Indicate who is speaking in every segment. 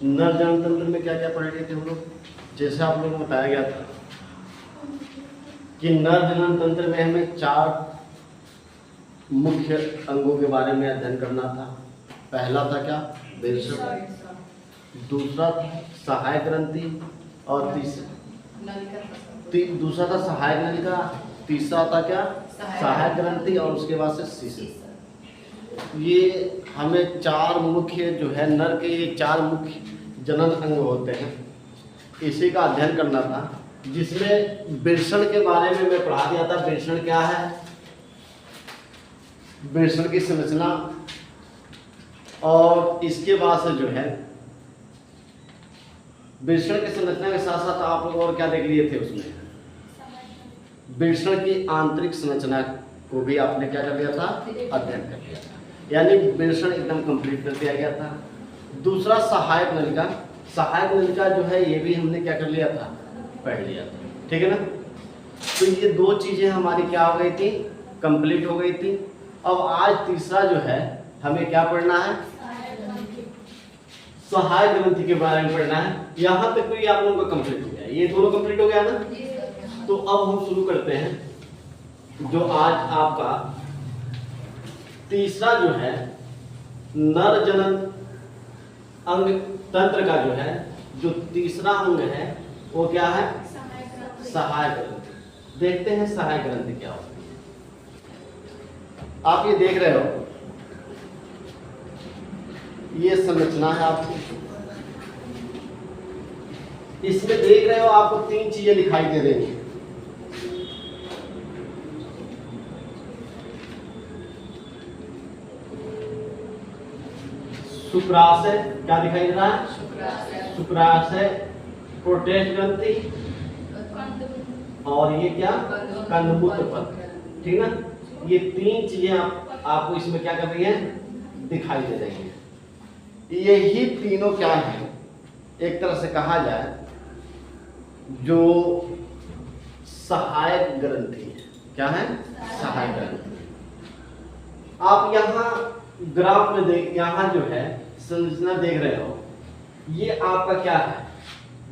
Speaker 1: नर जनन तंत्र में क्या क्या पढ़ रहे थे हम लोग? जैसे आप लोगों को बताया गया था कि नर जनन तंत्र में हमें 4 मुख्य अंगों के बारे में अध्ययन करना था। पहला था क्या? बेलशक, दूसरा था सहायक ग्रंथि, और दूसरा था सहायक नलिका, तीसरा था क्या? सहायक ग्रंथि, और उसके बाद से शिश्न। ये हमें 4 मुख्य जो है नर के, ये 4 मुख्य जनन अंग होते हैं, इसी का अध्ययन करना था। जिसमें वृषण के बारे में मैं पढ़ा दिया था। वृषण क्या है, वृषण की संरचना, और इसके बाद से जो है वृषण की संरचना के साथ साथ आप लोग और क्या देख लिए थे उसमें? वृषण की आंतरिक संरचना को भी आपने क्या कर लिया था? अध्ययन कर लिया था। यानी वृषण एकदम कंप्लीट कर दिया गया था। दूसरा सहायक नलिका, सहायक नलिका जो है ये भी हमने क्या कर लिया था? पढ़ लिया था। ठीक है ना? तो ये 2 चीजें हमारी क्या हो गई थी? कंप्लीट हो गई थी। अब आज तीसरा जो है हमें क्या पढ़ना है? सहायक ग्रंथि के बारे में पढ़ना है। यहाँ तक तो ये आप लोगों का कंप्लीट हो गया, ये दोनों कंप्लीट हो गया ना? तो अब हम शुरू करते हैं जो आज आपका तीसरा जो है नर जनन अंग तंत्र का जो है, जो तीसरा अंग है वो क्या है? सहायक ग्रंथि। देखते हैं सहायक ग्रंथि क्या होती है। आप ये देख रहे हो, ये संरचना है आपकी। इसमें देख रहे हो आपको 3 चीजें दिखाई दे रही हैं। शुक्राशय क्या दिखाई दे रहा है? शुक्राशय, प्रोटेस्ट ग्रंथि, और ये क्या? कंदमूत्र पथ। ठीक ना? ये 3 चीजें आपको इसमें क्या कर रही है? दिखाई दे रही है। यही तीनों क्या है? एक तरह से कहा जाए जो सहायक ग्रंथि है। क्या है? सहायक ग्रंथि। आप यहाँ ग्राफ में देख, यहाँ जो है संरचना देख रहे हो, ये आपका क्या है?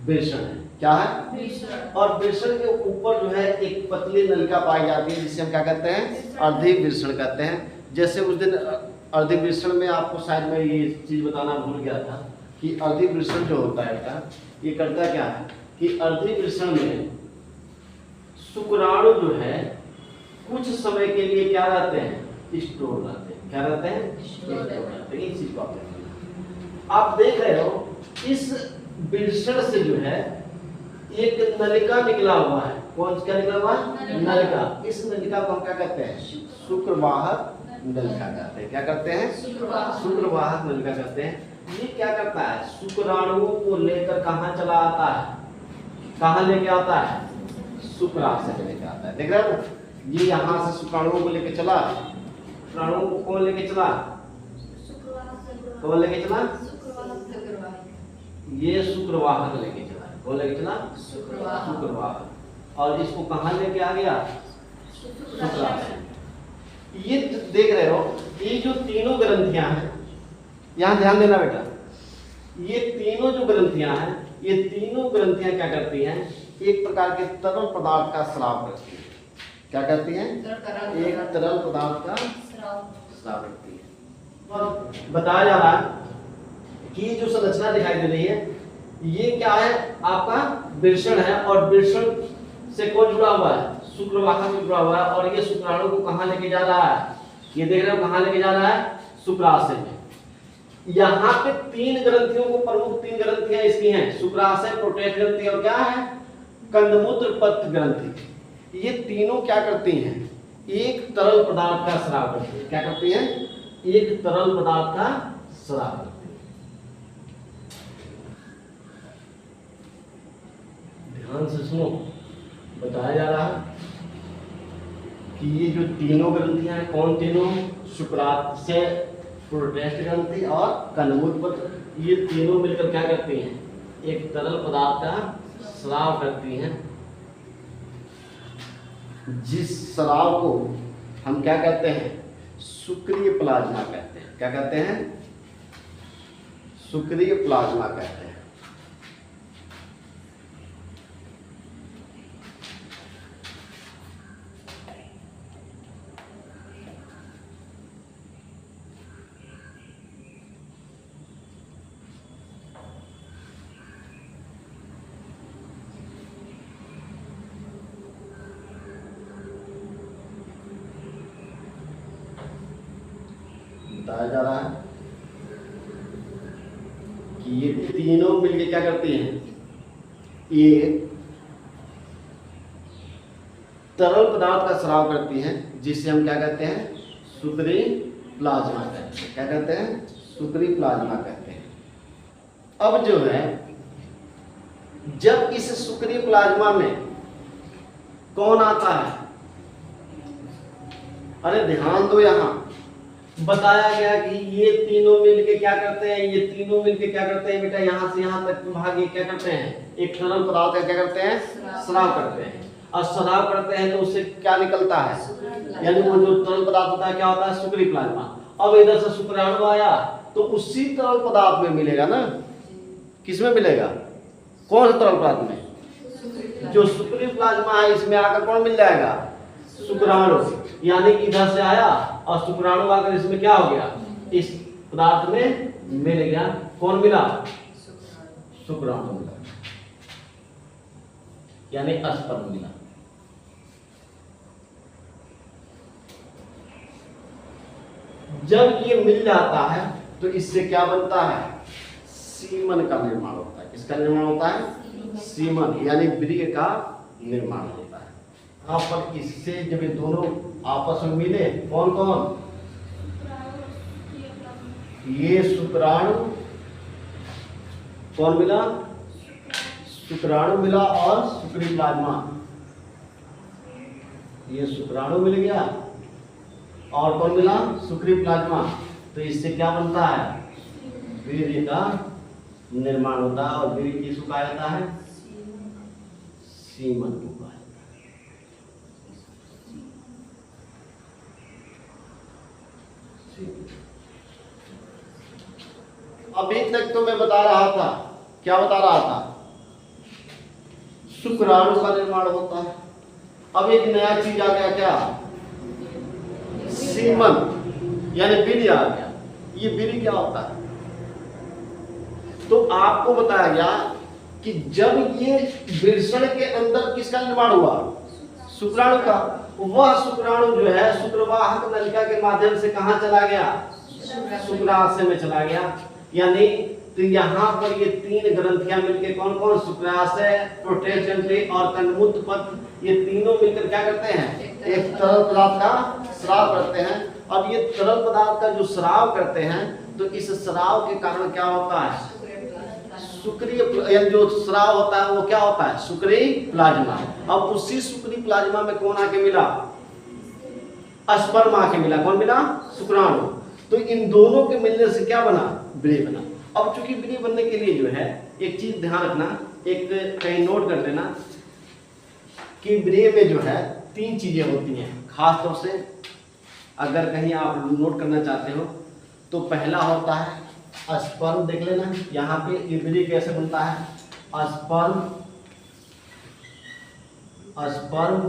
Speaker 1: वृषण है। क्या है? और वृषण के ऊपर जो है एक पतली नलिका पाई जाती है, जिसे हम क्या कहते हैं? अर्धि वृषण कहते हैं। जैसे उस दिन अर्धि वृषण में आपको शायद मैं ये चीज बताना भूल गया था कि अर्धि वृषण जो होता है बेटा, ये करता क्या है कि अर्धि वृषण में शुक्राणु जो है कुछ समय के लिए क्या रहते हैं? स्टोर रहते हैं। क्या रहते हैं? स्टोर रहते हैं। इस चीज को आप देख रहे हो, इस वृषण से जो है एक नलिका निकला हुआ है। कौन सा निकला हुआ है? नलिका। इस नलिका को हम क्या कहते हैं? शुक्रवाहक नलिका कहते हैं। क्या करते हैं? शुक्रवाहक नलिका कहते हैं। ये क्या करता है? शुक्राणुओं को लेकर कहाँ चला आता है? कहाँ लेके आता है? शुक्राशय में लेके आता है। देख रहे हो, ये यहाँ से शुक्राणुओं को लेके चला। शुक्राणुओं को कौन लेके चला? कौन लेके चला? ये शुक्रवाहक लेके चला। कौन लेके चला? शुक्रवाहक। और इसको कहाँ लेके आ गया? शुक्राशय। ये देख रहे हो, ये जो तीनों ग्रंथियां हैं, यहां ध्यान देना बेटा, ये तीनों जो ग्रंथियां हैं, ये तीनों ग्रंथियां क्या करती हैं? एक प्रकार के तरल पदार्थ का स्राव करती है। क्या करती हैं? एक तरल पदार्थ का स्राव करती है। बताया जा रहा है कि ये जो संरचना दिखाई दे रही है, ये क्या है? आपका वृषण है, और वृषण से कौन जुड़ा हुआ है? शुक्रवाहक से जुड़ा हुआ है। और ये शुक्राणु को कहां लेके जा रहा है? ये देख रहे हो कहां लेके जा रहा है? शुक्राशय में। यहाँ पे 3 ग्रंथियों को, प्रमुख 3 ग्रंथियां इसकी हैं, शुक्राशय, प्रोटेस्ट ग्रंथि और क्या है? कंदमूत्र पथ ग्रंथि। ये तीनों क्या करती हैं? एक तरल पदार्थ का स्राव करती है। क्या करती हैं? एक तरल पदार्थ का स्राव करती है। ध्यान से सुनो, बताया जा रहा है कि ये जो तीनों ग्रंथियां हैं, कौन तीनों? शुक्राशय, प्रोटेस्ट ग्रंथि और कंदमूत्र पथ। ये तीनों मिलकर क्या करती हैं? एक तरल पदार्थ का स्राव करती हैं, जिस स्राव को हम क्या कहते हैं? शुक्रीय प्लाज्मा कहते हैं। क्या कहते हैं? शुक्रीय प्लाज्मा कहते हैं। बताया जा रहा है कि ये तीनों मिलके क्या करती हैं, ये तरल पदार्थ का स्राव करती हैं, जिसे हम क्या कहते हैं, शुक्रीय प्लाज्मा कहते हैं। क्या कहते हैं, शुक्रीय प्लाज्मा कहते हैं। अब जो है, जब इस शुक्रीय प्लाज्मा में कौन आता है, अरे ध्यान दो, यहां बताया गया कि ये तीनों मिलके क्या करते हैं, ये तीनों मिलके क्या करते हैं बेटा, यहां से यहां तक भाग ये क्या करते हैं, एक तरल पदार्थ का क्या करते हैं, स्राव करते हैं। और स्राव करते हैं तो उससे क्या निकलता है, यानी वो जो तरल पदार्थ होता है क्या होता है, शुक्रीय प्लाज्मा। अब इधर से शुक्राणु आया तो उसी तरल पदार्थ में मिलेगा ना, किसमें मिलेगा, कौन सा तरल पदार्थ में, जो शुक्रीय प्लाज्मा है इसमें आकर कौन मिल जाएगा, शुक्राणु। यानी इधर से आया और शुक्राणु आकर इसमें क्या हो गया, इस पदार्थ में मिल गया। कौन मिला, शुक्राणु मिला, यानी स्पर्म मिला। जब ये मिल जाता है तो इससे क्या बनता है, सीमन का निर्माण होता है। किसका निर्माण होता है, सीमन, यानी वीर्य का निर्माण होता है। यहाँ पर इससे जब ये दोनों आपस में मिले, कौन कौन, ये शुक्राणु, कौन मिला, शुक्राणु मिला और शुक्रीय प्लाज्मा, ये शुक्राणु मिल गया और कौन मिला, शुक्रीय प्लाज्मा। तो इससे क्या बनता है, वीर्य का निर्माण होता है। और वीर्य किसको कहा जाता है, सीमन को कहा जाता है। अभी तक तो मैं बता रहा था, क्या बता रहा था, शुक्राणु का निर्माण होता है। अब एक नया चीज आ गया, क्या, सीमन, यानी वीर्य आ गया। ये वीर्य क्या होता है, तो आपको बताया गया कि जब ये वृषण के अंदर किसका निर्माण हुआ, शुक्राणु का, वह शुक्राणु जो है शुक्रवाहक नलिका के माध्यम से कहां चला गया, शुक्राशय में चला गया। यानी तो यहाँ पर ये तीन ग्रंथियां मिलकर कौन कौन, शुक्राशय, प्रोस्टेट और तन्मूत्र पथ, ये तीनों मिलकर क्या करते हैं, एक तरल पदार्थ का स्राव करते हैं। अब ये तरल पदार्थ का जो स्राव करते हैं तो इस स्राव के कारण क्या होता है, शुक्रीय, जो स्राव होता है वो क्या होता है, शुक्रीय प्लाज्मा। अब उसी शुक्रीय प्लाज्मा में कौन आके मिला, स्पर्म आके मिला। कौन मिला, शुक्राणु। तो इन दोनों के मिलने से क्या बना, वीर्य बना। अब चूंकि वीर्य बनने के लिए जो है, एक चीज ध्यान रखना, एक कहीं नोट कर लेना कि वीर्य में जो है तीन चीजें होती हैं खास तौर से, अगर कहीं आप नोट करना चाहते हो तो पहला होता है स्पर्म। देख लेना यहाँ पे ये वीर्य कैसे बनता है, स्पर्म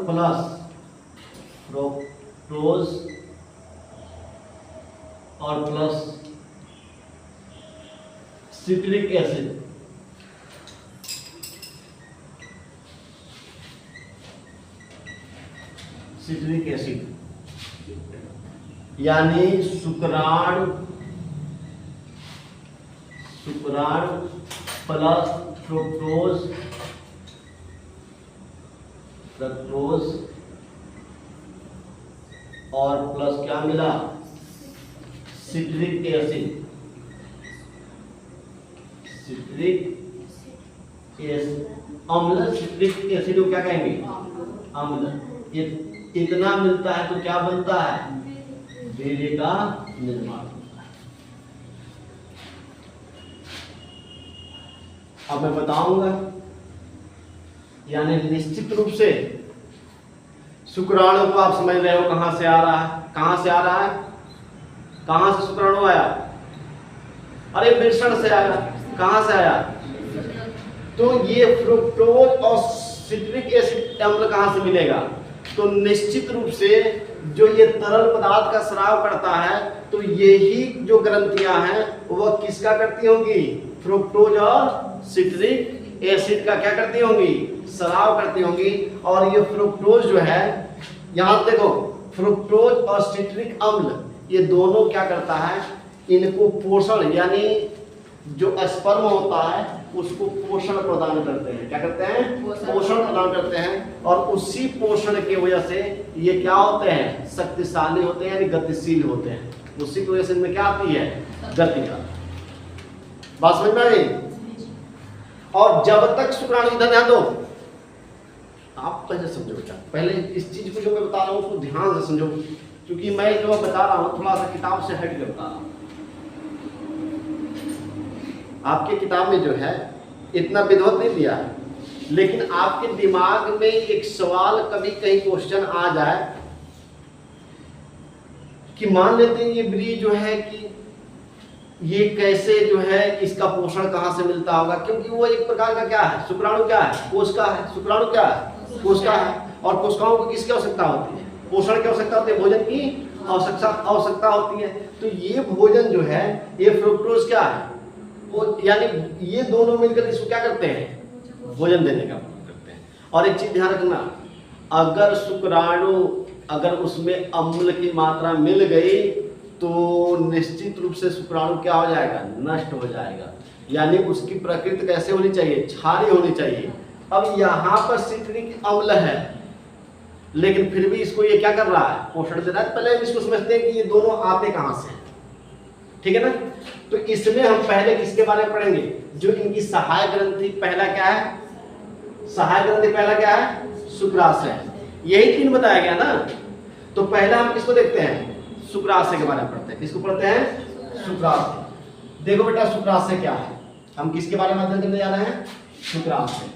Speaker 1: प्लस फ्रुक्टोज और plus citric acid. Citric acid यानी शुक्राणु प्लस फ्रुक्टोज और प्लस क्या मिला, सिट्रिक एसिड। अम्ल, सिट्रिक एसिड को क्या कहेंगे, अम्ल। इतना मिलता है तो क्या बनता है, वीर्य का निर्माण होता है। अब मैं बताऊंगा, यानी निश्चित रूप से शुक्राणु को आप समझ रहे हो कहां से आ रहा है, कहां से आ रहा है, कहां से शुक्राणु आया, अरे मिश्रण से आया, कहां से आया? तो ये फ्रुक्टोज और सिट्रिक एसिड अम्ल कहां से मिलेगा? तो निश्चित रूप से जो ये तरल पदार्थ का स्राव करता है, तो यही जो ग्रंथियां हैं वह किसका करती होंगी? फ्रुक्टोज और सिट्रिक एसिड का क्या करती होंगी? स्राव करती होंगी। और ये फ्रुक्टोज जो है, यहां देखो, फ्रुक्टोज और सिट्रिक अम्ल ये दोनों क्या करता है? इनको पोषण, यानी जो स्पर्म होता है उसको पोषण प्रदान करते हैं। क्या करते हैं? पोषण प्रदान करते हैं। और उसी पोषण की वजह से ये क्या होते हैं? शक्तिशाली होते हैं, यानी गतिशील होते हैं। उसी की वजह से इनमें क्या आती है? गति का। बात समझ में आई? और जब तक शुक्राणु, इधर ध्यान दो, आप पहले समझो बेटा, पहले इस चीज को जो मैं बता रहा हूँ उसको ध्यान से समझो, क्योंकि मैं जो बता रहा हूँ थोड़ा सा किताब से हट के बता रहा हूँ। आपके किताब में जो है इतना विधिवत नहीं दिया है, लेकिन आपके दिमाग में एक सवाल कभी कहीं क्वेश्चन आ जाए कि मान लेते हैं ये ब्री जो है कि ये कैसे जो है, इसका पोषण कहाँ से मिलता होगा? क्योंकि वो एक प्रकार का क्या है? शुक्राणु क्या है? कोशिका है। शुक्राणु क्या है? कोशिका है। और कोशिकाओं को किसकी आवश्यकता होती है? पोषण की आवश्यकता होती है, भोजन की आवश्यकता होती है। तो ये भोजन जो है, ये फ्रुक्टोज क्या है? वो यानी ये दोनों मिलकर इसको क्या करते हैं? भोजन देने का काम करते हैं। और एक चीज ध्यान रखना, अगर शुक्राणु, अगर उसमें अम्ल की मात्रा मिल गई तो निश्चित रूप से शुक्राणु क्या हो जाएगा? नष्ट हो जाएगा। यानी उसकी प्रकृति कैसे होनी चाहिए? क्षारीय होनी चाहिए। अब यहाँ पर सिट्रिक अम्ल है, लेकिन फिर भी इसको ये क्या कर रहा है? पोषण दे रहा है। पहले हम इसको समझते हैं कि ये दोनों आते कहाँ से हैं, ठीक है ना? तो इसमें हम पहले किसके बारे में पढ़ेंगे? जो इनकी सहायक ग्रंथि, पहला क्या है? सहायक ग्रंथि पहला क्या है? शुक्राशय। यही तीन बताया गया ना। तो पहला हम किसको देखते हैं? शुक्राशय के बारे में पढ़ते हैं। किसको पढ़ते हैं? शुक्राशय। देखो बेटा, शुक्राशय क्या है? हम किसके बारे में अध्ययन करने जा रहे हैं? शुक्राशय।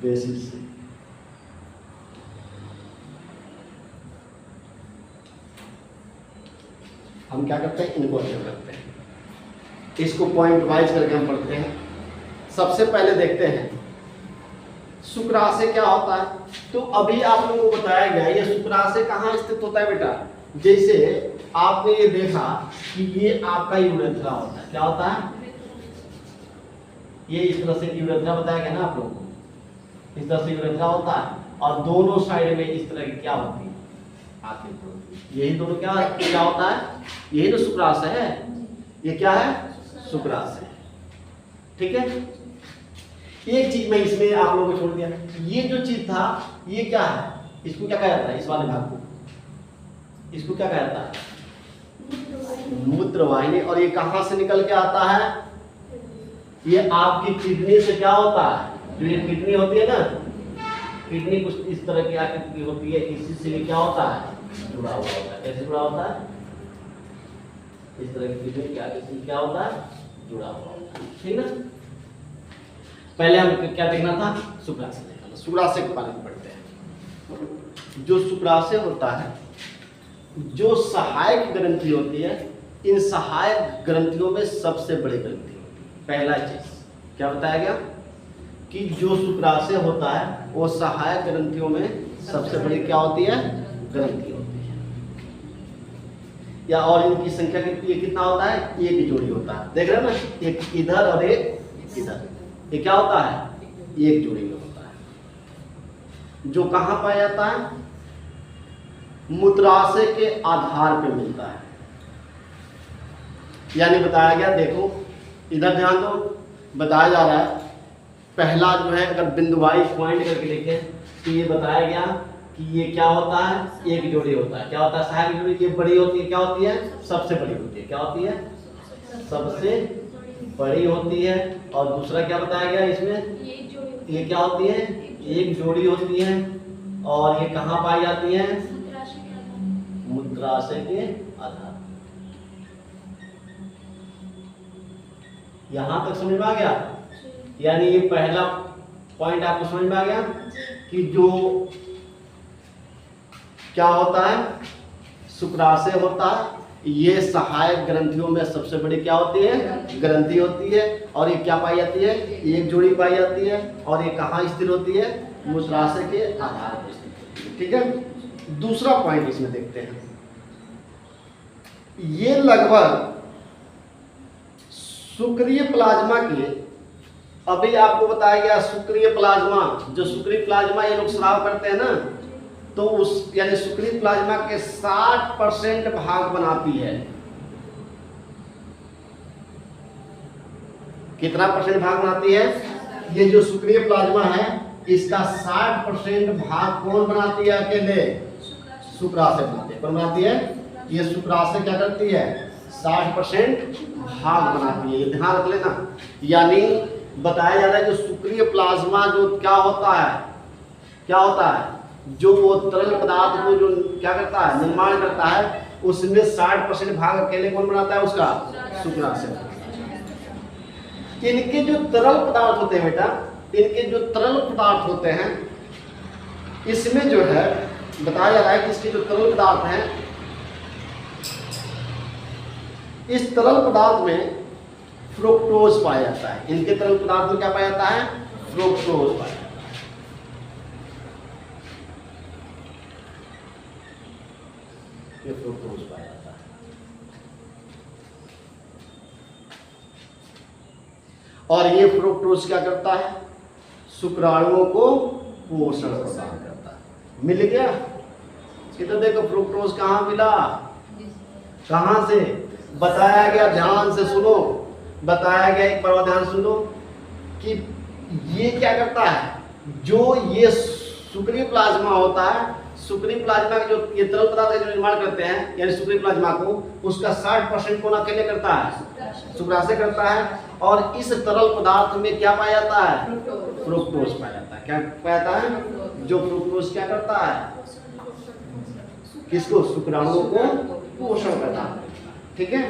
Speaker 1: बेसिस हम क्या करते हैं? इनको अध्ययन करते हैं। इसको पॉइंट वाइज करके हम पढ़ते हैं। सबसे पहले देखते हैं शुक्राशय क्या होता है। तो अभी आप लोगों को बताया गया ये शुक्राशय कहाँ स्थित होता है बेटा? जैसे आपने ये देखा कि ये आपका यूरेथ्रा होता है। क्या होता है? ये इस तरह से यूरेथ्रा बताया गया ना आप लोगों को, इस तरह से यूरेथ्रा होता है। और दोनों साइड में इस तरह की क्या होती है? आंखें। यही दोनों क्या होता है? यही तो शुक्राशय है। ये क्या है? शुक्राशय। ठीक है। एक चीज मैं इसमें आप लोगों को छोड़ दिया, ये जो चीज था ये क्या है? इसको क्या कहा जाता है? इस वाले भाग को इसको क्या कहा जाता है? मूत्रवाहिनी। और ये कहां से निकल के आता है? ये आपकी किडनी से क्या होता है? जो ये किडनी होती है ना, किडनी कुछ इस तरह की आकृति की होती है, इसी से क्या होता है? जुड़ा हुआ होता है। कैसे जुड़ा होता है? इस तरह की किडनी की आकृति क्या होता है? जुड़ा हुआ होता है। ठीक ना? पहले हम क्या देखना था? शुक्राशय देखना। शुक्राशय के बारे में पढ़ते हैं। जो शुक्राशय होता है, जो सहायक ग्रंथि होती है, इन सहायक ग्रंथियों में सबसे बड़ी ग्रंथि होती है। पहला चीज क्या बताया गया कि जो शुक्राशय होता है वो सहायक ग्रंथियों में सबसे बड़ी क्या होती है? ग्रंथि होती है। या और इनकी संख्या कितनी है? कितना होता है? एक जोड़ी होता है। देख रहे हैं ना, एक इधर और एक इधर। ये क्या होता है? एक जोड़ी में होता है। जो कहां पाया जाता है? मूत्राशय के आधार पे मिलता है। यानी बताया गया, देखो इधर ध्यान दो, बताया जा रहा है पहला जो है, अगर बिंदुवाई पॉइंट करके देखें तो ये बताया गया कि ये क्या होता है? एक जोड़ी होता है। क्या होता है? सहायक जोड़ी। ये बड़ी होती है। क्या होती है? सबसे बड़ी होती है। क्या होती है? सबसे बड़ी होती है। और दूसरा क्या बताया गया इसमें? ये क्या होती है? एक जोड़ी होती है। और ये कहाँ पाई जाती है? मूत्राशय के आधार। यहां तक समझ में आ गया? यानी ये पहला पॉइंट आपको समझ में आ गया कि जो क्या होता है, शुक्राशय होता है, ये सहायक ग्रंथियों में सबसे बड़ी क्या होती है, ग्रंथि होती है। और ये क्या पाई जाती है, एक जोड़ी पाई जाती है। और ये कहाँ स्थिर होती है, मूत्राशय के आधार पर स्थित होती है। ठीक है, दूसरा पॉइंट इसमें देखते हैं। ये लगभग शुक्रीय प्लाज्मा के, अभी आपको बताया गया शुक्रीय प्लाज्मा, जो शुक्रीय प्लाज्मा ये लोग स्राव करते हैं ना, तो उस यानी शुक्रीय प्लाज्मा के 60% भाग बनाती है। कितना परसेंट भाग बनाती है? ये जो शुक्रीय प्लाज्मा है इसका 60% भाग कौन बनाती है? अकेले शुक्राशय बनाती है। कौन बनाती है? ये शुक्राशय क्या करती है? 60% भाग बनाती है। ये ध्यान रख लेना। यानी बताया जा रहा है जो शुक्रीय प्लाज्मा जो क्या होता है, क्या होता है, जो वो तरल पदार्थ को जो क्या करता है, निर्माण करता है, उसमें 60% भाग अकेले कौन बनाता है? उसका शुक्राशय। इनके जो तरल पदार्थ होते हैं बेटा, इनके जो तरल पदार्थ होते हैं, इसमें जो है बताया जा रहा है कि इसके जो तरल पदार्थ हैं, इस तरल पदार्थ में फ्रुक्टोज पाया जाता है। इनके तरल पदार्थ में क्या पाया जाता है? फ्रुक्टोज पाया जाता है। ये फ्रुक्टोज पाया जाता है। और ये फ्रुक्टोज क्या करता है? शुक्राणुओं को पोषण प्रदान करता है। मिल गया? तो देखो फ्रुक्टोज कहाँ मिला, कहाँ से बताया गया, ध्यान से सुनो, बताया गया, एक बार ध्यान सुन लो कि ये क्या करता है, जो ये शुक्रीय प्लाज्मा होता है, शुक्रीय प्लाज्मा के जो ये तरल पदार्थ का जो निर्माण करते हैं, यानी शुक्रीय प्लाज्मा को, उसका 60% कौन अकेले करता है? शुक्राशय करता है। और इस तरल पदार्थ में क्या पाया जाता है? फ्रुक्टोज पाया जाता है। क्या पाया जाता है? जो फ्रुक्टोज क्या करता है? किसको? शुक्राणुओं को पोषण करता है। ठीक है,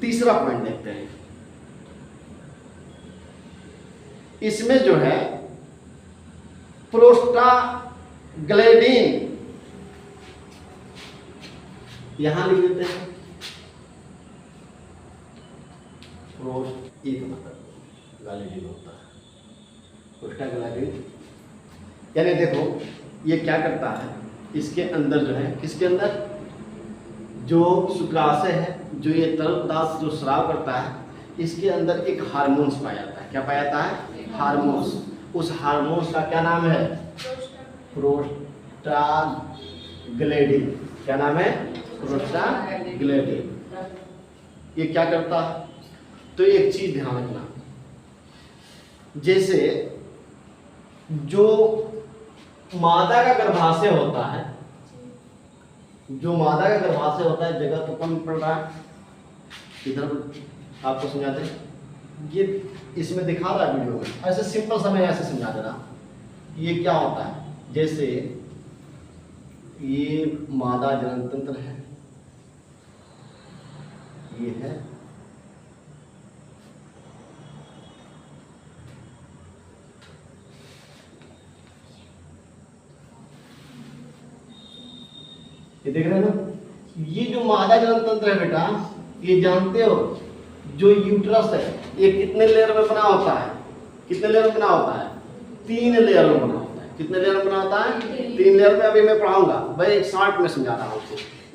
Speaker 1: तीसरा पॉइंट देखते हैं। इसमें जो है प्रोस्टाग्लैंडिन, यहां लिख देते हैं प्रोस्टाग्लैंडिन होता है। प्रोस्टाग्लैंडिन यानी देखो ये क्या करता है, इसके अंदर जो है, किसके अंदर, जो शुक्राशय है, जो ये तरल पदार्थ जो स्राव करता है, इसके अंदर एक हार्मोन्स पाया जाता है। क्या पाया जाता है? हार्मोन्स। उस हार्मोन्स का क्या नाम है? प्रोस्टाग्लैंडिन। क्या नाम है? प्रोस्टाग्लैंडिन। ये क्या करता है? तो एक चीज ध्यान रखना, जैसे जो मादा का गर्भाशय होता है, जो मादा का गर्भाशय होता है, जगह तो कम पड़ रहा है, इधर आपको समझाते हैं। ये इसमें दिखा रहा है वीडियो में, ऐसे सिंपल समय ऐसे समझा देना। ये क्या होता है, जैसे ये मादा जनन तंत्र है, ये है, ये देख रहे हैं ना, ये जो मादा जनन तंत्र है बेटा, ये जानते हो जो यूट्रस है, ये कितने लेयर में बना होता है? कितने लेयर में बना होता है? 3 लेयर में बना होता है। कितने लेयर में बना होता है? 3 लेयर में। अभी मैं पढ़ाऊंगा, मैं एक शॉर्ट में समझा रहा हूँ,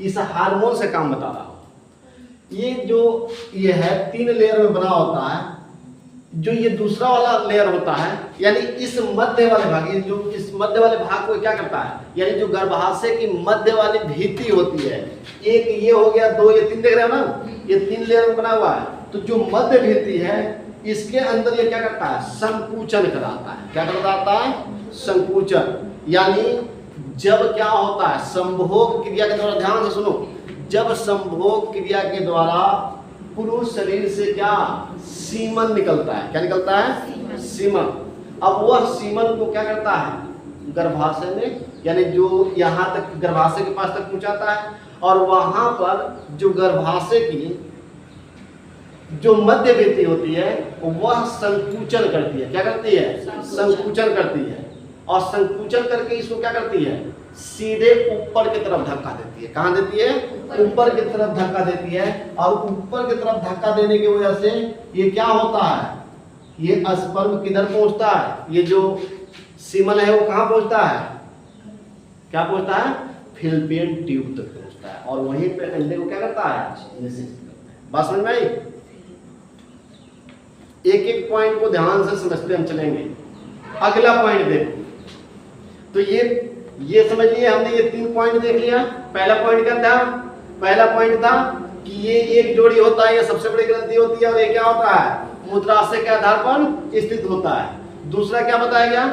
Speaker 1: इस हार्मोन से काम बता रहा हूँ। ये जो ये है 3 लेयर में बना होता है। जो ये दूसरा वाला लेयर होता है, यानी इस मध्य वाले भाग, ये जो इस मध्य वाले भाग को क्या करता है, यानी जो गर्भाशय की मध्य वाली भित्ति होती है, एक ये हो गया, 2 ये 3 देख रहे हो ना, ये 3 लेयर में बना हुआ है। तो जो मध्य भित्ति है, इसके अंदर ये क्या करता है? संकुचन कराता है। क्या कराता है? संकुचन। यानी जब क्या होता है, संभोग क्रिया के द्वारा, ध्यान से सुनो, जब संभोग क्रिया के द्वारा पुरुष शरीर से क्या सीमन निकलता है, क्या निकलता है? सीमन। अब वह सीमन को क्या करता है? गर्भाशय में, यानी जो यहाँ तक गर्भाशय के पास तक पहुंचाता है, और वहां पर जो गर्भाशय की जो मध्य भित्ति होती है वह संकुचन करती है। क्या करती है? संकुचन करती है। और संकुचन करके इसको क्या करती है? सीधे ऊपर की तरफ धक्का देती है। कहाँ देती है? ऊपर की तरफ धक्का देती है। और ऊपर की तरफ धक्का देने की वजह से ये क्या होता है? ये स्पर्म किधर पहुंचता है? ये जो सीमन है वो कहाँ पहुंचता है? क्या पहुंचता है? फैलोपियन ट्यूब तक पहुंचता है। और वहीं पे अंडे को क्या करता है? निषेचित करता है। बात समझ में आई? एक एक पॉइंट को ध्यान से समझते हम चलेंगे। अगला पॉइंट देखो, तो ये समझ लिए हमने, ये 3 पॉइंट देख लिया। पहला पॉइंट क्या था? पहला पॉइंट था कि ये एक जोड़ी होता है, ये सबसे बड़ी ग्रंथि होती है और ये क्या होता है? मूत्राशय के आधार पर स्थित होता है। दूसरा क्या बताया गया?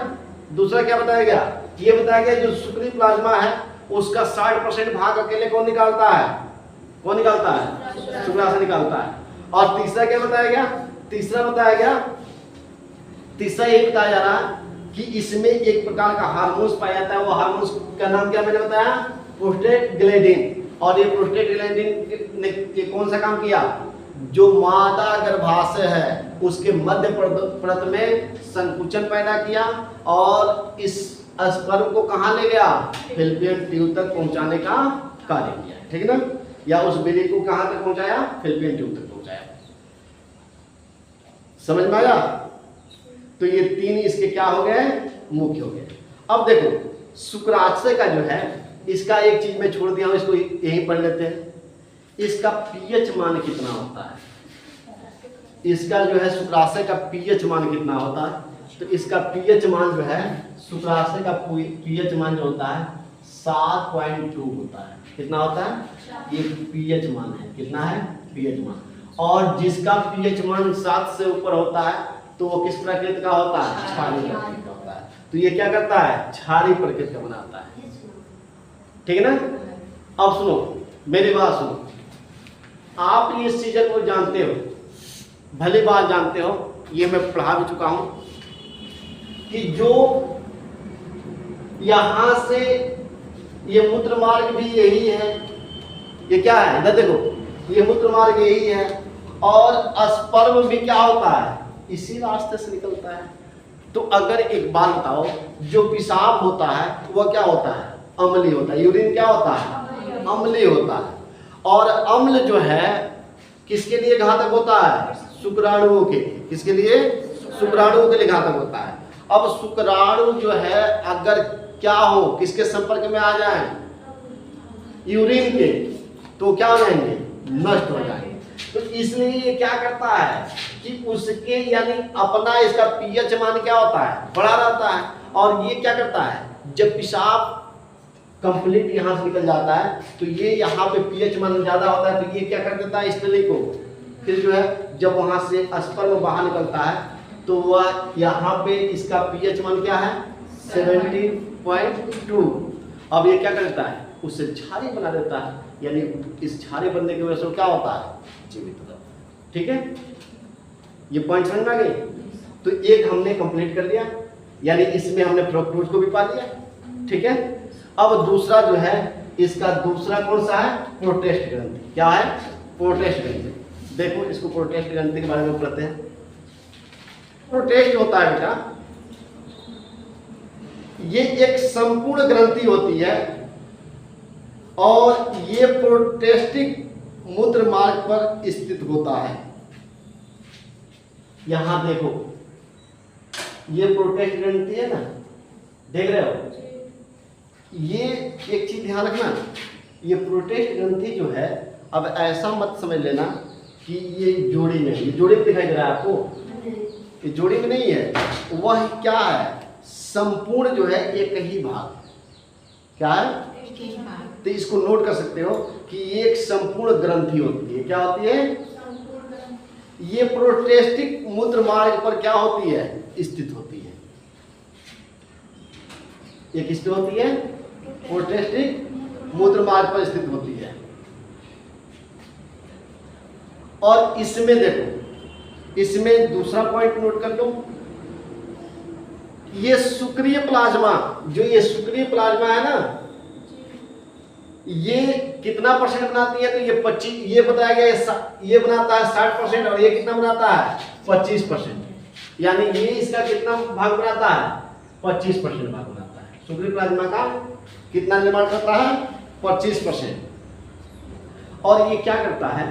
Speaker 1: दूसरा क्या बताया गया? ये बताया गया जो शुक्रीय प्लाज्मा है उसका 60% भाग अकेले कौन निकालता है? कौन निकालता है? शुक्राशय निकालता है। और तीसरा क्या बताया गया? तीसरा बताया गया, तीसरा ये बताया जा रहा है कि इसमें एक प्रकार का हार्मोन्स पाया जाता है। वो हार्मोन्स का नाम क्या मैंने बताया? प्रोस्टेग्लैंडिन। और ये प्रोस्टेग्लैंडिन ने ये कौन सा काम किया? जो मादा गर्भाशय है उसके मध्य परत में संकुचन पैदा किया और इस स्पर्म को कहां ले गया? फैलोपियन ट्यूब तक पहुंचाने का कार्य किया। ठीक ना? या उस बीड़ी को कहां तक पहुंचाया? फैलोपियन ट्यूब तक पहुंचाया। समझ में आया? तो ये 3 इसके क्या हो गए? मुख्य हो गए। अब देखो शुक्राशय का जो है, इसका एक चीज मैं छोड़ दिया हूं, इसको यहीं पढ़ लेते हैं। इसका पीएच मान कितना होता है? इसका जो है शुक्राशय का पीएच मान कितना होता है? तो इसका पीएच मान जो है, शुक्राशय का पीएच मान जो होता है 7.2 होता है। कितना होता है? ये पीएच मान है। कितना है? पीएच मान। और जिसका पीएच मान 7 से ऊपर होता है तो वो किस प्रकृति का होता है? क्षारीय प्रकृति का होता है। तो ये क्या करता है? क्षारीय प्रकृति का बनाता है। ठीक है ना? अब सुनो, मेरी बात सुनो। आप ये चीजें को जानते हो, भली बात जानते हो, ये मैं पढ़ा भी चुका हूं कि जो यहां से ये मूत्र मार्ग भी यही है। ये क्या है? इधर देखो, ये मूत्र मार्ग यही है और स्पर्म भी क्या होता है? इसी रास्ते से निकलता है। तो अगर एक बात बताओ, जो पेशाब होता है वह क्या होता है? अम्लीय होता है। यूरिन क्या होता है? अम्लीय होता है। और अम्ल जो है किसके लिए घातक होता है? शुक्राणुओं के लिए। किसके लिए? शुक्राणुओं के लिए घातक होता है। अब शुक्राणु जो है अगर क्या हो, किसके संपर्क में आ जाए? यूरिन के, तो क्या हो जाएंगे? नष्ट हो जाएंगे। तो इसलिए ये क्या करता है कि उसके यानी अपना इसका पीएच मान क्या होता है? बढ़ा रहता है। और ये क्या करता है? जब पेशाब कंप्लीट यहाँ से निकल जाता है तो ये यहाँ पे पीएच मान ज्यादा होता है, तो ये क्या कर देता है? इस नली को फिर जो है जब वहां से स्पर्म बाहर निकलता है तो वह यहाँ पे इसका पीएच मान क्या है? 17.2। अब ये क्या करता है? उससे क्षारीय बना देता है। यानी इस क्षारीय बनने की वजह से क्या होता है? जीवित होता है। ठीक है? ये पॉइंट समझ में आ गई? तो एक हमने कंप्लीट कर लिया, यानी इसमें हमने फ्रुक्टोज को भी पा लिया। ठीक है? अब दूसरा जो है, इसका दूसरा कौन सा है? प्रोटेस्ट ग्रंथि। क्या है? प्रोटेस्ट ग्रंथि। देखो इसको प्रोटेस्ट ग्रंथि के बारे में पढ़ते हैं। प्रोटेस्ट होता है बेटा, ये एक संपूर्ण ग्रंथि होती है और ये प्रोटेस्टिक मूत्र मार्ग पर स्थित होता है। यहां देखो, ये प्रोटेस्ट ग्रंथि है ना, देख रहे हो? ये एक चीज ध्यान रखना, ये प्रोटेस्ट ग्रंथि जो है, अब ऐसा मत समझ लेना कि ये जोड़ी में, ये जोड़ी में दिखाई दे रहा है आपको? ये जोड़ी में नहीं है। वह क्या है? संपूर्ण जो है एक ही भाग। क्या है? तो इसको नोट कर सकते हो कि एक संपूर्ण ग्रंथि होती है। क्या होती है? ये प्रोस्टेटिक मूत्र मार्ग पर क्या होती है? स्थित होती है। ये किस पे होती है? प्रोस्टेटिक मूत्र मार्ग पर स्थित होती है। और इसमें देखो, इसमें दूसरा पॉइंट नोट कर लो, ये शुक्रीय प्लाज्मा, जो ये शुक्रीय प्लाज्मा है ना, ये कितना परसेंट बनाती है, तो ये 25, ये बताया गया ये बनाता है 60% और ये कितना बनाता है 25%, यानी ये इसका कितना भाग बनाता है 25% भाग बनाता है। शुक्र प्लाज्मा का कितना निर्माण करता है 25%। और ये क्या करता है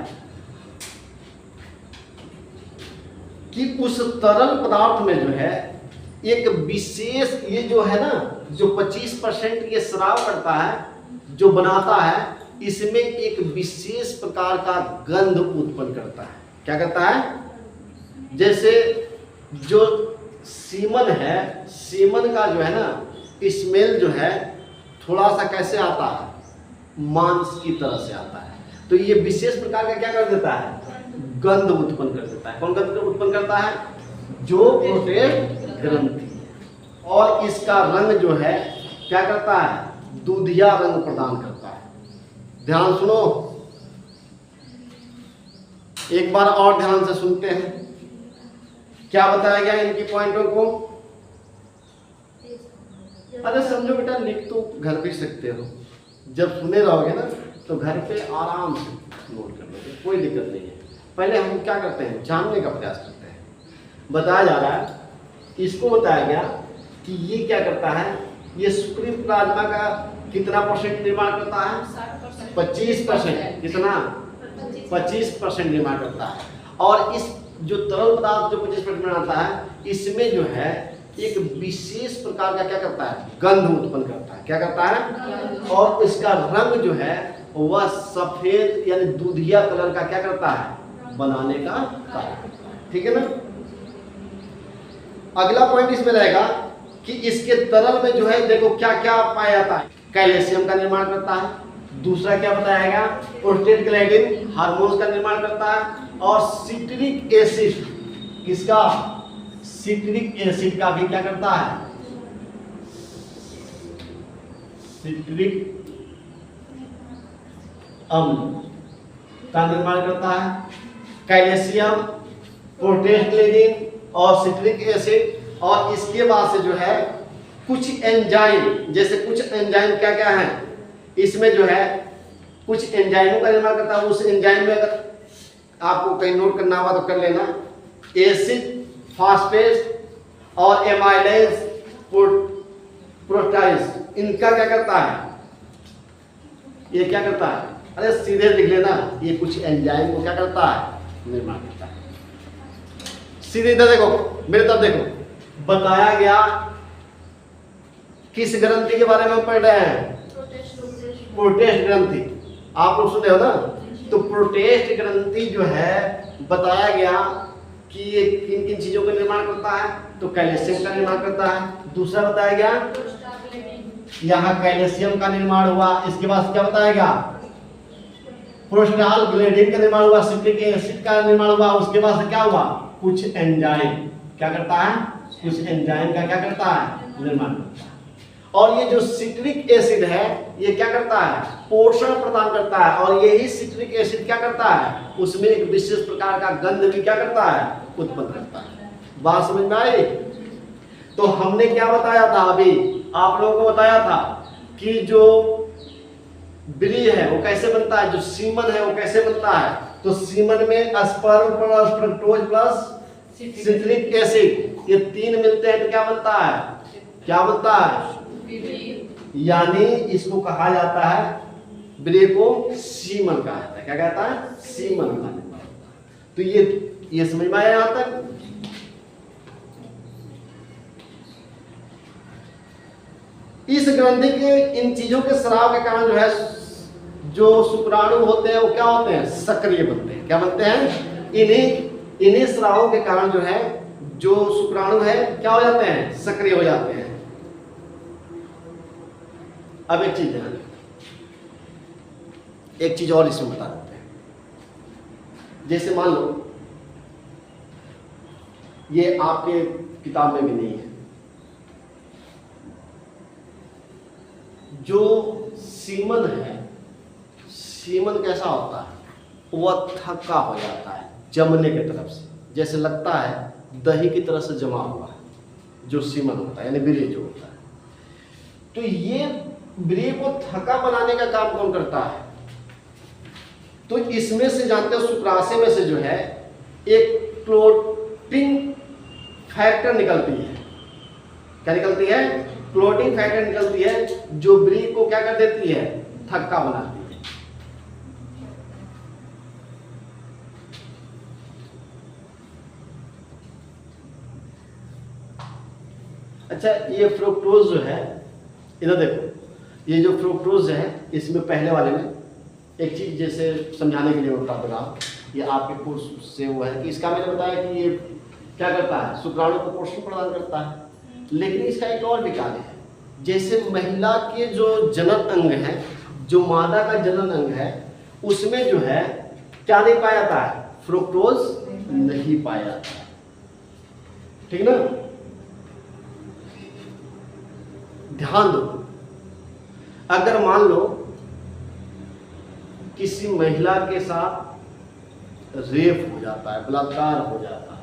Speaker 1: कि उस तरल पदार्थ में जो है एक विशेष, ये जो है ना जो 25% ये स्राव करता है, जो बनाता है, इसमें एक विशेष प्रकार का गंध उत्पन्न करता है। क्या करता है, जैसे जो सीमन है, सीमन का जो है ना स्मेल जो है थोड़ा सा कैसे आता है, मांस की तरह से आता है। तो ये विशेष प्रकार का क्या कर देता है, गंध उत्पन्न कर देता है। कौन गंध उत्पन्न करता है, जो प्रोस्टेट ग्रंथि। और इसका रंग जो है क्या करता है, दूधिया रंग प्रदान करता है। ध्यान सुनो, एक बार और ध्यान से सुनते हैं क्या बताया गया इनकी पॉइंटों को। अरे समझो बेटा, लिख तो घर भी सकते हो, जब सुने रहोगे ना तो घर पे आराम से नोट कर लोगे, कोई दिक्कत नहीं है। पहले हम क्या करते हैं, जानने का प्रयास करते हैं। बताया जा रहा है, इसको बताया गया कि ये क्या करता है, ये सक्रिय प्लाज्मा का कितना परसेंट निर्माण करता है 25%। कितना 25% निर्माण करता है। और इस जो तरल पदार्थ जो 25% बनाता है, इसमें जो है एक विशेष प्रकार का क्या करता है, गंध उत्पन्न करता है। क्या करता है, और इसका रंग जो है वह सफेद यानी दूधिया कलर का क्या करता है, बनाने का कार्य करता है। ठीक है ना। अगला पॉइंट इसमें रहेगा कि इसके तरल में जो है देखो क्या क्या पाया जाता है, कैल्शियम का निर्माण करता है। दूसरा क्या बताएगा, प्रोस्टेग्लैंडिन हार्मोन्स का निर्माण करता है। और सिट्रिक एसिड, किसका, सिट्रिक एसिड का भी क्या करता है, सिट्रिक अम्ल का निर्माण करता है। कैल्शियम, प्रोस्टेग्लैंडिन और सिट्रिक एसिड। और इसके बाद से जो है कुछ एंजाइम, जैसे कुछ एंजाइम क्या क्या है इसमें जो है, कुछ एंजाइमों का निर्माण करता है। उस एंजाइम में अगर आपको कहीं नोट करना होगा तो कर लेना, एसिड फास्फेज और एमाइलेज प्रोटाइज, इनका क्या करता है, ये क्या करता है, अरे सीधे लिख लेना, ये कुछ एंजाइम को क्या करता है, निर्माण करता है। सीधे इधर देखो, मेरे तरफ देखो, बताया गया किस ग्रंथि के बारे में हम पढ़ रहे हैं, प्रोस्टेट ग्रंथि। आप लोग सुने हो ना। तो प्रोस्टेट ग्रंथि जो है बताया गया कि ये किन किन चीजों का निर्माण करता है, तो कैल्शियम का निर्माण करता है। दूसरा बताया गया, यहाँ कैल्शियम का निर्माण हुआ। इसके बाद क्या बताया गया, प्रोस्टाग्लैंडिन का निर्माण हुआ, सिट्रिक एसिड का निर्माण हुआ। उसके बाद से क्या हुआ, कुछ एंजाइम क्या करता है, कुछ एंजाइम का क्या करता है, निर्माण करता है। और ये जो सिट्रिक एसिड है ये क्या करता है, पोषण प्रदान करता है। और यही सिट्रिक एसिड क्या करता है, उसमें एक विशेष प्रकार का गंध भी क्या करता है, उत्पन्न करता है। बात समझ में आई। तो हमने क्या बताया था, अभी आप लोगों को बताया था कि जो ब्री है वो कैसे बनता है, जो सीमन है वो कैसे बनता है। तो सीमन में sperm plus fructose plus citric acid, ये तीन मिलते हैं तो क्या बनता है, क्या बनता है, यानी इसको कहा जाता है, ब्री को सीमन कहा जाता है। क्या कहता है, सीमन कहा जाता है। तो ये समझ में आया यहां तक। इस ग्रंथि के इन चीजों के स्राव के कारण जो है, जो शुक्राणु होते हैं वो क्या होते हैं, सक्रिय बनते हैं। क्या बनते हैं, इन्हीं स्रावों के कारण जो है जो शुक्राणु है क्या हो जाते हैं, सक्रिय हो जाते हैं। अब एक चीज ध्यान, एक चीज और इसमें बता देते हैं। जैसे मान लो ये आपके किताब में भी नहीं है, जो सीमन है, सीमन कैसा होता है, वह थक्का हो जाता है जमने की तरफ से, जैसे लगता है दही की तरह से जमा हुआ है, जो सीमन होता है यानी ब्री जो होता है। तो ये ब्री को थक्का बनाने का काम कौन करता है? तो इसमें से जानते हो शुक्राशय में से जो है एक क्लोटिंग फैक्टर निकलती है। क्या निकलती है? क्लोटिंग फैक्टर निकलती है जो ब्री को क्या कर देती है? थक्का बनाती है। अच्छा, ये फ्रुक्टोज जो है, इधर देखो, ये जो फ्रुक्टोज है इसमें पहले वाले में एक चीज जैसे समझाने के लिए बता दूंगा, ये आपके कोर्स से वो है कि इसका मैंने बताया कि ये क्या करता है? शुक्राणु को पोषण प्रदान करता है। लेकिन इसका एक और भी कार्य है, जैसे महिला के जो जनन अंग है, जो मादा का जनन अंग है, उसमें जो है क्या नहीं पाया जाता है? फ्रुक्टोज नहीं पाया जाता है। ठीक ना? ध्यान दो, अगर मान लो किसी महिला के साथ रेप हो जाता है, बलात्कार हो जाता है,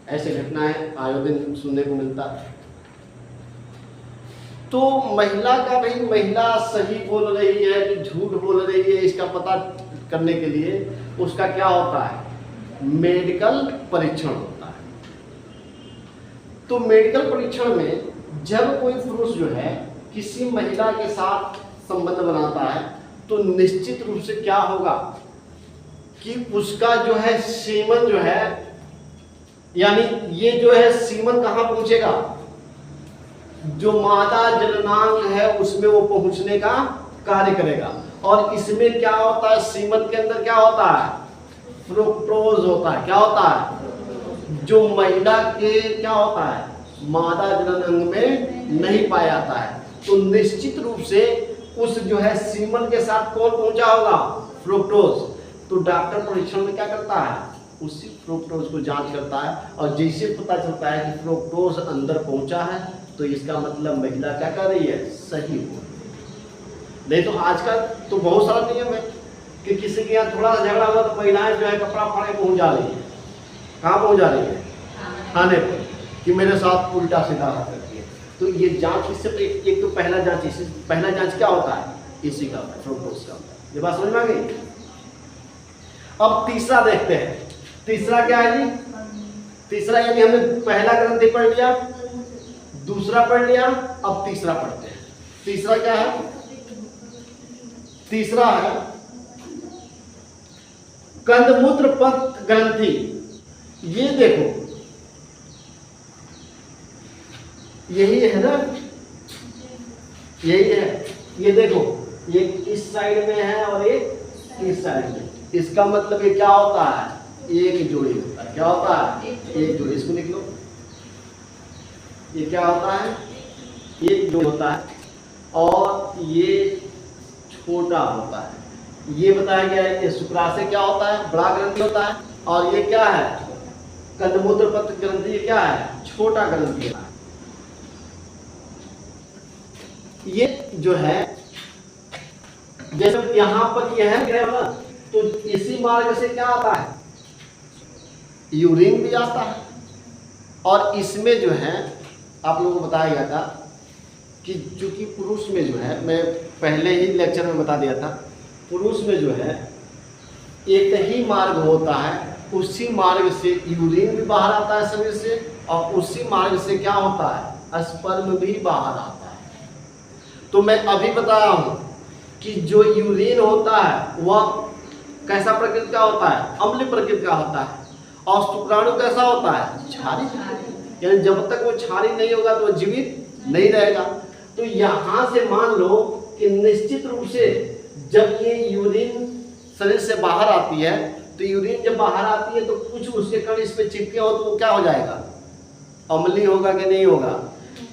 Speaker 1: ऐसे घटनाएं आए दिन सुनने को मिलता है, तो महिला का भाई महिला सही बोल रही है कि झूठ बोल रही है, इसका पता करने के लिए उसका क्या होता है? मेडिकल परीक्षण होता है। तो मेडिकल परीक्षण में जब कोई पुरुष जो है किसी महिला के साथ संबंध बनाता है तो निश्चित रूप से क्या होगा कि उसका जो है सीमन जो है, यानी ये जो है सीमन कहां पहुंचेगा? जो मादा जननांग है उसमें वो पहुंचने का कार्य करेगा। और इसमें क्या होता है? सीमन के अंदर क्या होता है? फ्रुक्टोज होता है। क्या होता है? जो महिला के क्या होता है? मादा जनन अंग में नहीं पाया जाता है। तो निश्चित रूप से उस जो है सीमन के साथ कौन पहुंचा होगा? फ्रुक्टोज। तो डॉक्टर परीक्षण में क्या करता है? उसी फ्रुक्टोज को जांच करता है, और जैसे पता चलता है कि फ्रुक्टोज अंदर पहुंचा है तो इसका मतलब महिला क्या कर रही है? सही हो। नहीं तो आजकल तो बहुत सारा नियम है कि किसी के यहाँ थोड़ा सा झगड़ा हुआ तो महिलाएं जो है कपड़ा फाड़े पहुंच जा रही है। कहाँ पहुंच जा रही है? थाने पर, कि मेरे साथ उल्टा सीधा करती है। तो ये जांच इससे एक तो पहला जांच क्या होता है? इसी का फ्रुक्टोज का। ये बात समझ में आ गई? अब तीसरा देखते हैं। तीसरा क्या है जी? तीसरा यानी हमने पहला ग्रंथि पढ़ लिया, दूसरा पढ़ लिया, अब तीसरा पढ़ते हैं। तीसरा क्या है? तीसरा है कंदमूत्र पथ ग्रंथि। ये देखो, यही है ना, यही है। ये देखो, ये इस साइड में है और एक इस साइड में। इसका मतलब ये क्या होता है? एक जोड़ी होता है। क्या होता है? एक जोड़ी। इसको लिख लो, ये क्या होता है? एक जोड़ी होता है, और ये छोटा होता है। ये बताया गया है। ये शुक्राशय क्या होता है? बड़ा ग्रंथि होता है, और ये क्या है? कंदमूत्र पथ ग्रंथि। ये क्या है? छोटा ग्रंथि है। ये जो है जैसे यहां पर यह है ना, तो इसी मार्ग से क्या आता है? यूरिन भी आता है। और इसमें जो है आप लोगों को बताया गया था कि चूंकि पुरुष में जो है, मैं पहले ही लेक्चर में बता दिया था, पुरुष में जो है एक ही मार्ग होता है, उसी मार्ग से यूरिन भी बाहर आता है शरीर से, और उसी मार्ग से क्या होता है? स्पर्म भी बाहर आता है। तो मैं अभी बता रहा हूं कि जो यूरिन होता है वह कैसा प्रकृति का होता है? अम्लीय प्रकृति का होता है। और शुक्राणु कैसा होता है? क्षारीय। यानी जब तक वो क्षारीय नहीं होगा तो वो जीवित नहीं रहेगा। तो यहां से मान लो कि निश्चित रूप से जब ये यूरिन शरीर से बाहर आती है, तो यूरिन जब बाहर आती है तो कुछ उसके कण इस पे चिपके हो तो वो क्या हो जाएगा? अम्लीय होगा कि नहीं होगा?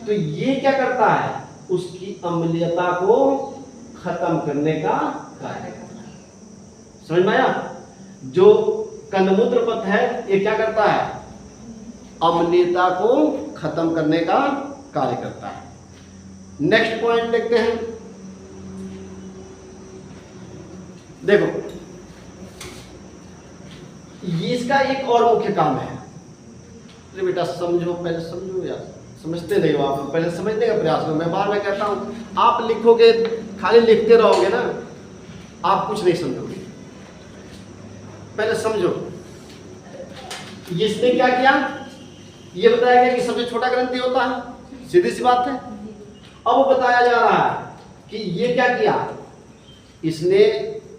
Speaker 1: तो ये क्या करता है? उसकी अम्लीयता को खत्म करने का कार्य करता है। समझ में आया? जो कंदमूत्र पथ है ये क्या करता है? अम्लीयता को खत्म करने का कार्य करता है। नेक्स्ट पॉइंट देखते हैं। देखो, इसका एक और मुख्य काम है। अरे बेटा समझो, पहले समझो यार, समझते नहीं हो आप, पहले समझने का प्रयास करो। मैं बार बार कहता हूँ, आप लिखोगे, खाली लिखते रहोगे ना, आप कुछ नहीं समझोगे। पहले समझो, इसने क्या किया, ये बताया गया कि सबसे छोटा ग्रंथि होता है, सीधी सी बात है। अब वो बताया जा रहा है कि ये क्या किया, इसने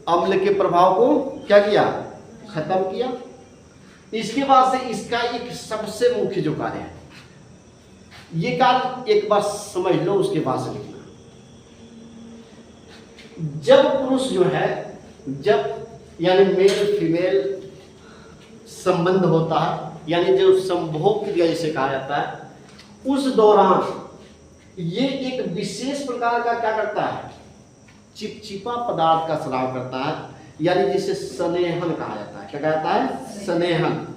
Speaker 1: अम्ल के प्रभाव को क्या किया, खत्म किया। इसके बाद से इसका एक सबसे मुख्य जो कार्य है, ये कार्य एक बार समझ लो, उसके बाद से लिखना। जब पुरुष जो है, जब यानी मेल फीमेल संबंध होता है, यानी जो संभोग क्रिया जिसे कहा जाता है, उस दौरान ये एक विशेष प्रकार का क्या करता है, चिपचिपा पदार्थ का स्राव करता है, यानी जिसे स्नेहन कहा जाता है। क्या कहता है, स्नेहन,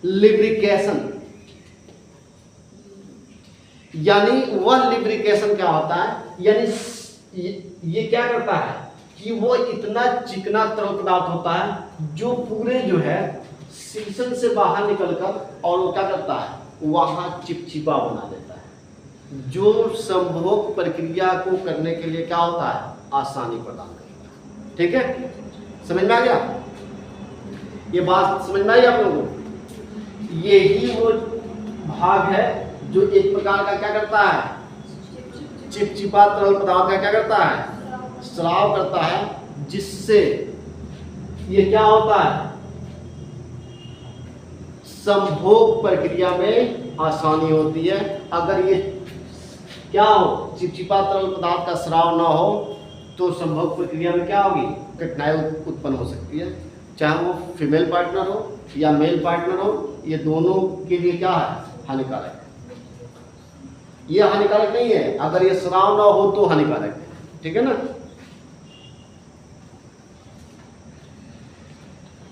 Speaker 1: लिब्रिकेशन। यानी वह लिब्रिकेशन क्या होता है, यानी ये क्या करता है कि वो इतना चिकना तरल पदार्थ होता है जो पूरे जो है शीशन से बाहर निकलकर और वो क्या करता है, वहां चिपचिपा बना देता है, जो संभोग प्रक्रिया को करने के लिए क्या होता है, आसानी प्रदान करता है। ठीक है, समझ में आ गया, ये बात समझ में आई आप लोगों को। यही वो भाग है जो एक प्रकार का क्या करता है, चिपचिपा तरल पदार्थ का क्या करता है, स्राव करता है, जिससे ये क्या होता है, संभोग प्रक्रिया में आसानी होती है। अगर ये क्या हो, चिपचिपा तरल पदार्थ का स्राव ना हो तो संभोग प्रक्रिया में क्या होगी, कठिनाई उत्पन्न हो सकती है। चाहे वो फीमेल पार्टनर हो या मेल पार्टनर हो, ये दोनों के लिए क्या है, हानिकारक है। ये हानिकारक नहीं है, अगर ये स्राव ना हो तो हानिकारक है। ठीक है ना,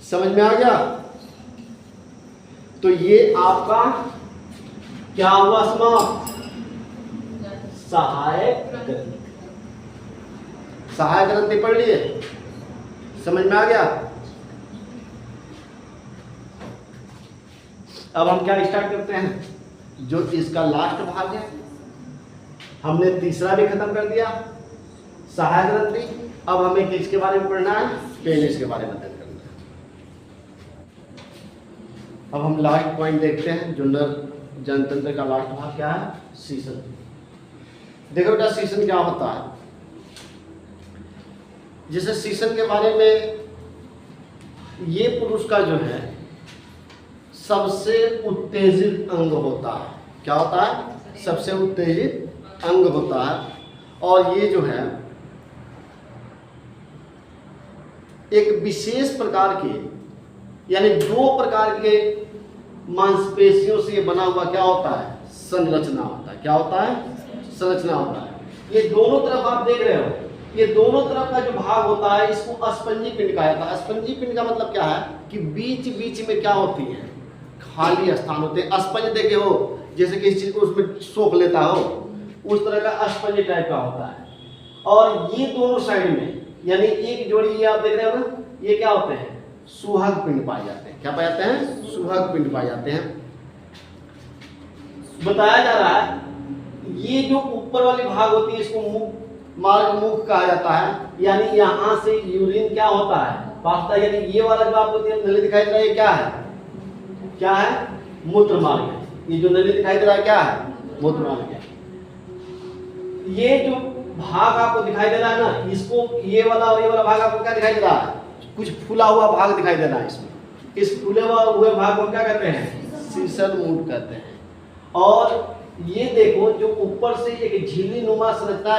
Speaker 1: समझ में आ गया। तो ये आपका क्या हुआ, समाप्त, सहायक ग्रंथि। सहायक ग्रंथि पढ़ लिए, समझ में आ गया। अब हम क्या स्टार्ट करते हैं, जो इसका लास्ट भाग है, हमने तीसरा भी खत्म कर दिया, सहायक ग्रंथि। अब हमें किसके बारे में पढ़ना है, पेनिस के बारे में अध्ययन करना है। अब हम लास्ट पॉइंट देखते हैं, जो नर जनतंत्र का लास्ट भाग क्या है, शीशन। देखो बेटा, शीशन क्या होता है। जैसे शीशन के बारे में, ये पुरुष का जो है सबसे उत्तेजित अंग होता है। क्या होता है, सबसे उत्तेजित अंग होता है। और ये जो है एक विशेष प्रकार के, यानी दो प्रकार के मांसपेशियों से बना हुआ क्या होता है, संरचना होता है। क्या होता है, संरचना होता है। ये दोनों तरफ आप देख रहे हो, ये दोनों तरफ का जो भाग होता है, इसको अस्पंजी पिंड कहा जाता है। अस्पंजी पिंड का मतलब क्या है कि बीच बीच में क्या होती है, खाली स्थान होते हैं। अस्पंज देखे हो, जैसे कि इस चीज को उसमें सोख लेता हो, उस तरह का अस्पंज टाइप का होता है। और ये दोनों साइड में, यानी एक जोड़ी ये आप देख रहे हो ना, ये क्या होते हैं, सुहाग पिंड पाए जाते हैं। क्या पाए जाते हैं, सुहाग पिंड पाए जाते हैं। बताया जा रहा है ये जो ऊपर वाली भाग होती है, इसको मुख, मार्ग मुख कहा जाता है। यानी यहाँ से यूरिन क्या होता है, पास्ता। यानी ये वाला जो आपको नली दिखाई दे रहा है, ये क्या है, क्या है, मूत्र मार्ग है। ये जो नली दिखाई दे रहा है क्या है, मूत्र मार्ग है। ये जो भाग आपको दिखाई दे रहा है ना, इसको, ये वाला और ये वाला भाग आपको क्या दिखाई दे रहा है, कुछ फूला हुआ भाग दिखाई दे रहा है इसमें। इस फूले हुए भाग को क्या कहते हैं, शीशन मूड कहते हैं। और ये देखो, जो ऊपर से एक झिल्ली नुमा संरचना,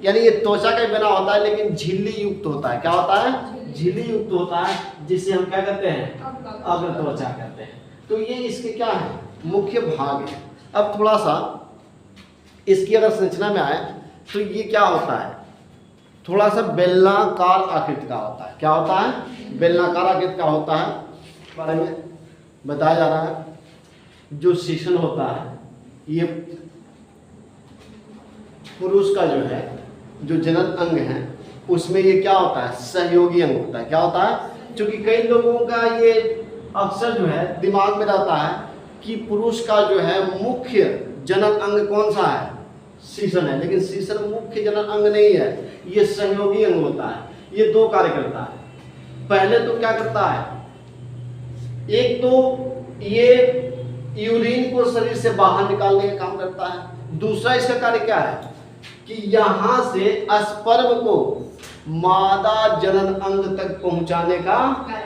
Speaker 1: यानी ये त्वचा का बना होता है, लेकिन झिल्ली युक्त होता है। क्या होता है, झिल्ली युक्त होता है, जिसे हम क्या कहते हैं, अग्र त्वचा कहते हैं। तो ये इसके क्या है, मुख्य भाग है। अब थोड़ा सा इसकी अगर संरचना में आए तो ये क्या होता है, थोड़ा सा बेलनाकार आकृति का होता है। क्या होता है, बेलनाकार आकृति का होता है। बारे में बताया जा रहा है, जो शीशन होता है, ये पुरुष का जो है, जो जनन अंग है, उसमें ये क्या होता है, सहयोगी अंग होता है। क्या होता है, क्योंकि कई लोगों का ये अक्सर जो है दिमाग में रहता है कि पुरुष का जो है मुख्य जनन अंग कौन सा है? शीर्षण है। लेकिन शीर्षण मुख्य जनन अंग नहीं है, ये सहयोगी अंग होता है। ये दो कार्य करता है। पहले तो क्या करता है, एक तो ये यूरिन को शरीर से बाहर निकालने का काम करता है। दूसरा इसका कार्य क्या है कि यहां से स्पर्म को मादा जनन अंग तक पहुंचाने का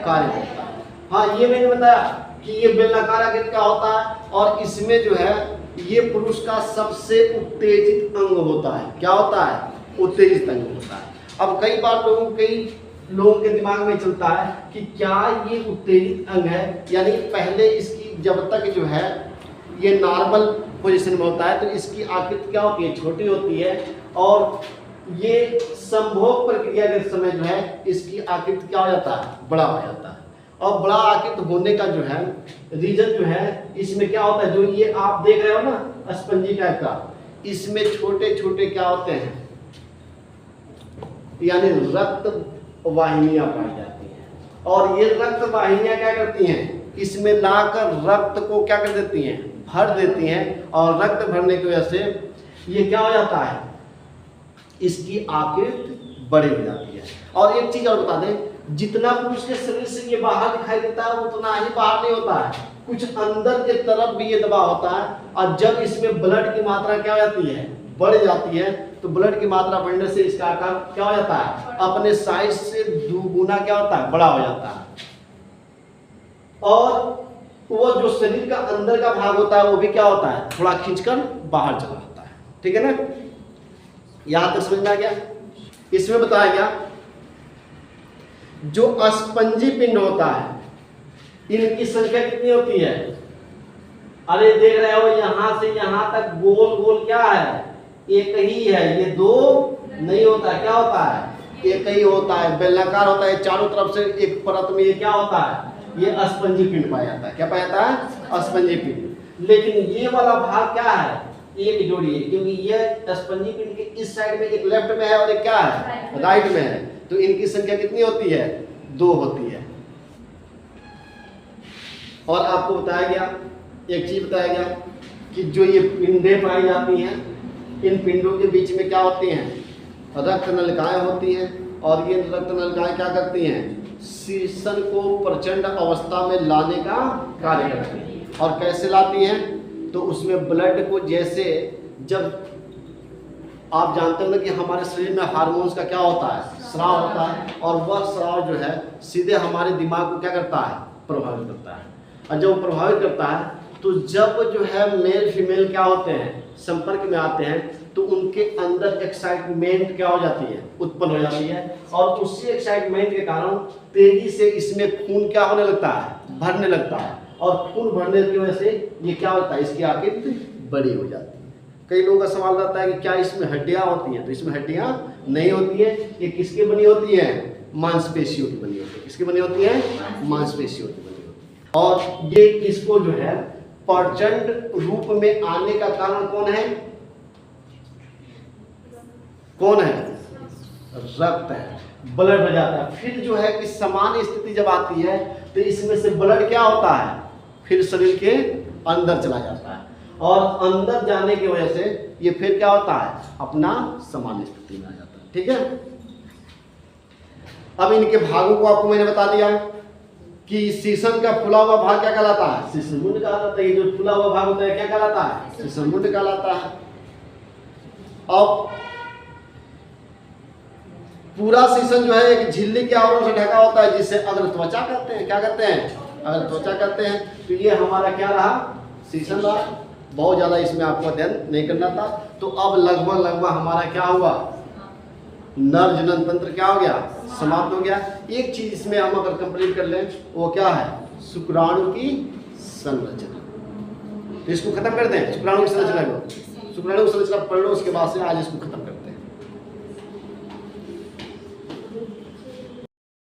Speaker 1: कार्य करता है। हाँ, ये मैंने बताया कि ये बेलनाकार आकृति का होता है और इसमें जो है ये पुरुष का सबसे उत्तेजित अंग होता है। क्या होता है? उत्तेजित अंग होता है। अब कई बार लोगों के दिमाग में चलता है कि क्या ये उत्तेजित अंग है, यानी पहले इसकी जब तक जो है ये नॉर्मल पोजीशन में होता है तो इसकी आकृति क्या होती है? छोटी होती है। और ये संभोग प्रक्रिया के समय जो है इसकी आकृति क्या हो जाता है? बड़ा हो जाता है। और बड़ा आकृति होने का जो है रीजन जो है इसमें क्या होता है, जो ये आप देख रहे हो ना स्पंजी टाइप का, इसमें छोटे छोटे क्या होते हैं, यानी रक्त वाहिनियां पाई जाती हैं। और ये रक्त वाहिनियां क्या करती हैं? इसमें लाकर रक्त को क्या कर देती हैं? भर देती हैं। और रक्त भरने की वजह से ये क्या हो जाता है? इसकी आकृति बड़ी हो जाती है। और एक चीज और बता दें, जितना पुरुष के शरीर से ये बाहर दिखाई देता है उतना ही बाहर नहीं होता है, कुछ अंदर के तरफ भी ये दबाव होता है। और जब इसमें ब्लड की मात्रा क्या हो जाती है? बढ़ जाती है, तो ब्लड की मात्रा बढ़ने से इसका आकार क्या हो जाता है? अपने साइज से दुगुना क्या होता है? बड़ा हो जाता है। और वो जो शरीर का अंदर का भाग होता है वो भी क्या होता है? थोड़ा खींचकर बाहर चला जाता है। ठीक है ना? यहां तक समझ में आ गया? इसमें बताया गया जो अस्पंजी पिंड होता है इनकी संख्या कितनी होती है? अरे देख रहे हो यहां से यहां तक गोल गोल क्या है? एक ही है, ये दो नहीं होता है। क्या होता है? एक ही होता है, बेलनाकार होता है। चारों तरफ से एक परत में ये क्या होता है? ये अस्पंजी पिंड पाया जाता है। क्या पाया जाता है? अस्पंजी पिंड। लेकिन ये वाला भाग क्या है? एक जोड़ी है, क्योंकि ये अस्पंजी पिंड के इस साइड में एक लेफ्ट में है और एक क्या है? राइट में है। तो इनकी संख्या कितनी होती है? 2 होती है। और आपको बताया गया, एक चीज बताया गया कि जो ये पिंडें पाई जाती हैं, इन पिंडों के बीच में क्या होती हैं? रक्त नलिकाएं होती हैं। और ये रक्त नलिकाएं क्या करती हैं? शीर्षण को प्रचंड अवस्था में लाने का कार्य करती हैं। और कैसे लाती हैं? तो उसमें ब्लड को, जैसे जब आप जानते हो ना कि हमारे शरीर में हार्मोन्स का क्या होता है? स्राव होता है। और वह स्राव जो है सीधे हमारे दिमाग को क्या करता है? प्रभावित करता है। और जब प्रभावित करता है तो जब जो है मेल फीमेल क्या होते हैं? संपर्क में आते हैं, तो उनके अंदर एक्साइटमेंट क्या हो जाती है? उत्पन्न हो जाती है। और उसी एक्साइटमेंट के कारण तेजी से इसमें खून क्या होने लगता है? भरने लगता है। और खून भरने की वजह से ये क्या होता है? इसकी आकृति बड़ी हो जाती है। कई लोगों का सवाल रहता है कि क्या इसमें हड्डियां होती हैं? तो इसमें हड्डियां नहीं होती है। ये किसकी बनी होती है? मांसपेशियों की बनी होती है। किसकी बनी होती है? मांसपेशियों की बनी होती है। और ये इसको जो है प्रचंड रूप में आने का कारण कौन है? कौन है? रक्त है, ब्लड हो जाता है। फिर जो है कि सामान्य स्थिति जब आती है तो इसमें से ब्लड क्या होता है? फिर शरीर के अंदर चला जाता है। और अंदर जाने की वजह से ये फिर क्या होता है? अपना सामान्य स्थिति में आ जाता है। ठीक है? अब इनके भागों को आपको मैंने बता दिया कि शीर्षण का फुला हुआ भाग क्या कहलाता है? शीर्षण मुंड कहलाता है। ये जो फुला हुआ भाग होता है क्या कहलाता है? शीर्षण मुंड कहलाता है। अब पूरा शीर्षण जो है एक झिल्ली के आवरण से ढका होता है, जिसे अग्र त्वचा कहते हैं। क्या कहते हैं? अग्र त्वचा कहते हैं। तो ये हमारा क्या रहा? शीर्षण रहा। बहुत ज्यादा इसमें आपको अध्ययन नहीं करना था। तो अब लगभग हमारा क्या हुआ? नर जनन तंत्र क्या हो गया? समाप्त हो गया। एक चीज इसमें हम अगर कंप्लीट कर लें वो क्या है? शुक्राणु की संरचना। तो इसको खत्म कर दें, शुक्राणु की संरचना को। शुक्राणु की संरचना पढ़ लो, उसके बाद से आज इसको खत्म कर